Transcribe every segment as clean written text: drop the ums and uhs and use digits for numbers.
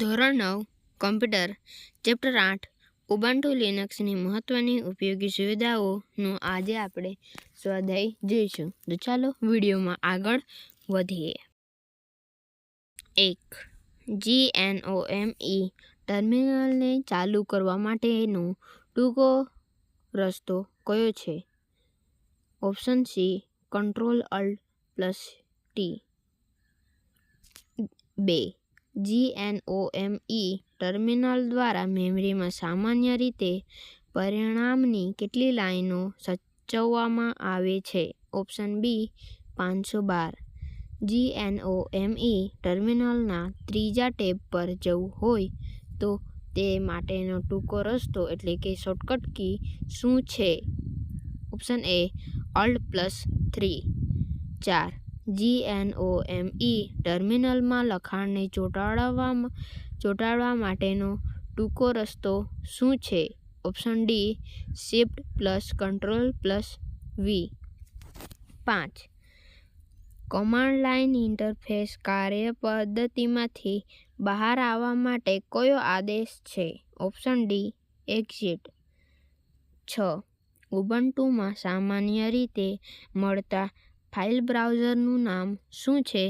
ધોરણ 9 computer chapter 8 Ubuntu લિનક્સની મહત્વની ઉપયોગી સુવિધાઓનું આજે આપણે સ્વાધ્યાય જોઈશું. તો ચાલો વિડીયોમાં આગળ વધીએ. 1. GNOME ટર્મિનલને ચાલુ કરવા માટેનો ટૂંકો રસ્તો કયો છે? Option C Ctrl+Alt+T. 2. GNOME terminal દ્વારા મેમરીમાં સામાન્ય રીતે પરિણામની કેટલી લાઈનો સૂચવવામાં આવે છે? ઓપ્શન બી 512. GNOME ટર્મિનલના ત્રીજા ટેબ પર જવું હોય તો તે માટેનો ટૂંકો રસ્તો એટલે કે શોર્ટકટ કી શું છે? ઓપ્શન એ Alt+3. 4. GNOME ટર્મિનલમાં લખાણને ચોંટાડવા માટેનો ટૂંકો રસ્તો શું છે? Option D Shift+Ctrl+V. 5. Command line interface કાર્યપદ્ધતિમાંથી બહાર આવવા માટે કયો આદેશ છે? Option D Exit. 6. ઉબુન્ટુમાં સામાન્ય રીતે મળતા ફાઇલ બ્રાઉઝરનું નામ શું છે?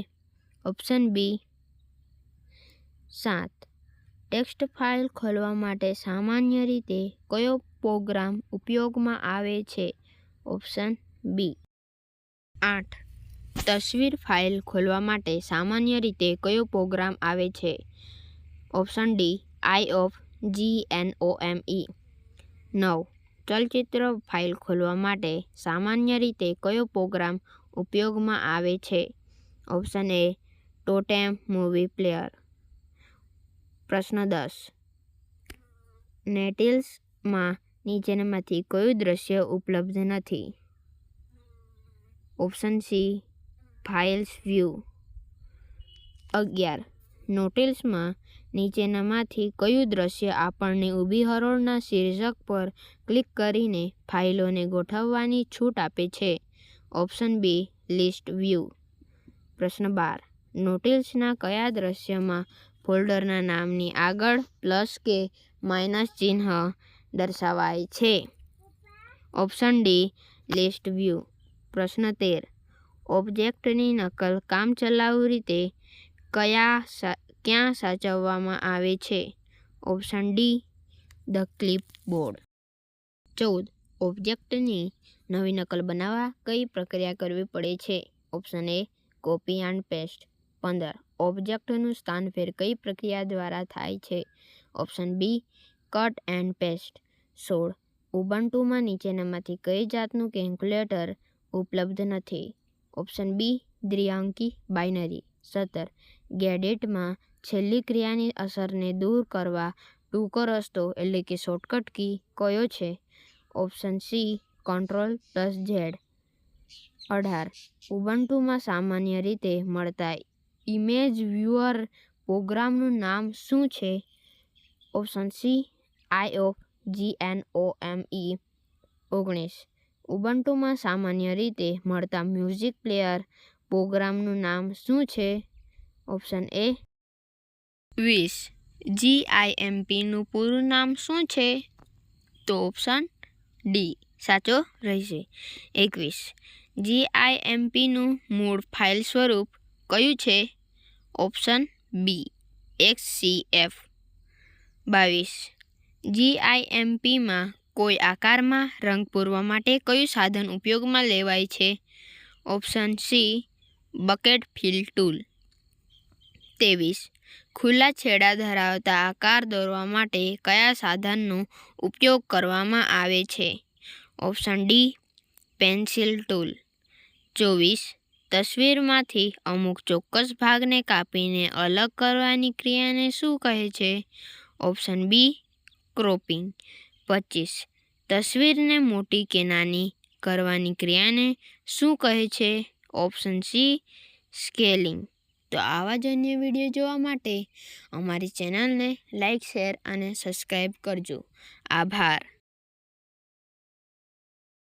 ઓપ્શન બી 7. ટેક્સ્ટ ફાઇલ ખોલવા માટે સામાન્ય રીતે કયો પ્રોગ્રામ ઉપયોગમાં આવે છે? Option B 8. તસવીર ફાઇલ ખોલવા માટે સામાન્ય રીતે કયો પ્રોગ્રામ આવે છે? Option D IOFGNOME. 9. ચલચિત્ર ફાઇલ ખોલવા માટે સામાન્ય રીતે કયો પ્રોગ્રામ ઉપયોગમાં આવે છે? ઓપ્શન એ ટોટેમ મૂવી પ્લેયર. પ્રશ્ન 10. નેટલિસ્ટમાં નીચેનામાંથી કયું દૃશ્ય ઉપલબ્ધ નથી? Option C files view. 11. નોટલિસ્ટમાં નીચેનામાંથી કયું દૃશ્ય આપણને ઊભી હરોળના શીર્ષક પર ક્લિક કરીને ફાઇલોને ગોઠવવાની છૂટ આપે છે? Option B list view. પ્રશ્ન 12. નોટલિસ્ટના કયા દૃશ્યમાં ફોલ્ડરના નામની આગળ પ્લસ કે માઇનસ ચિહ્ન દર્શાવાય છે? Option D list view. પ્રશ્ન 13. ઓબ્જેક્ટની નકલ કામચલાઉ રીતે ક્યાં સાચવવામાં આવે છે? Option D the clipboard. 14. ઓબ્જેક્ટની નવી નકલ બનાવવા કઈ પ્રક્રિયા કરવી પડે છે? Option A copy and paste. 15. ઓબ્જેક્ટનું સ્થાનફેર કઈ પ્રક્રિયા દ્વારા થાય છે? Option B cut and paste. 16. ઉબુન્ટુમાં નીચેનામાંથી કઈ જાતનું કેલ્ક્યુલેટર ઉપલબ્ધ નથી? Option B દ્વિઅંકી binary. 17. ગેડિટમાં છેલ્લી ક્રિયાની અસરને દૂર કરવા ટૂંકો રસ્તો એટલે કે શોર્ટકટ કી કયો છે? Option C Ctrl+Z. 18. ઉબુન્ટુમાં સામાન્ય રીતે મળતા ઇમેજ વ્યુઅર પ્રોગ્રામનું નામ શું છે? Option C IOFGNOME. 19. ઉબુન્ટુમાં સામાન્ય રીતે મળતા મ્યુઝિક પ્લેયર પ્રોગ્રામનું નામ શું છે? ઓપ્શન એ 20. GIMPનું પૂરું નામ શું છે? તો ઓપ્શન ડી સાચો રહેશે. 21. GIMPનું મૂળ ફાઇલ સ્વરૂપ કયું છે? ઓપ્શન બી XCF. 22. GIMPમાં કોઈ આકારમાં રંગ પૂરવા માટે કયું સાધન ઉપયોગમાં લેવાય છે? Option C bucket fill tool. 23. ખુલ્લા છેડા ધરાવતા આકાર દોરવા માટે કયા સાધનનો ઉપયોગ કરવામાં આવે છે? Option D pencil tool. 24. તસવીરમાંથી અમુક ચોક્કસ ભાગને કાપીને અલગ કરવાની ક્રિયાને શું કહે છે? ઓપ્શન બી ક્રોપિંગ. 25. તસવીરને મોટી કે નાની કરવાની ક્રિયાને શું કહે છે? Option C scaling. તો આવા જ અન્ય વિડીયો જોવા માટે અમારી ચેનલને લાઇક, શેર અને સબસ્ક્રાઈબ કરજો. આભાર.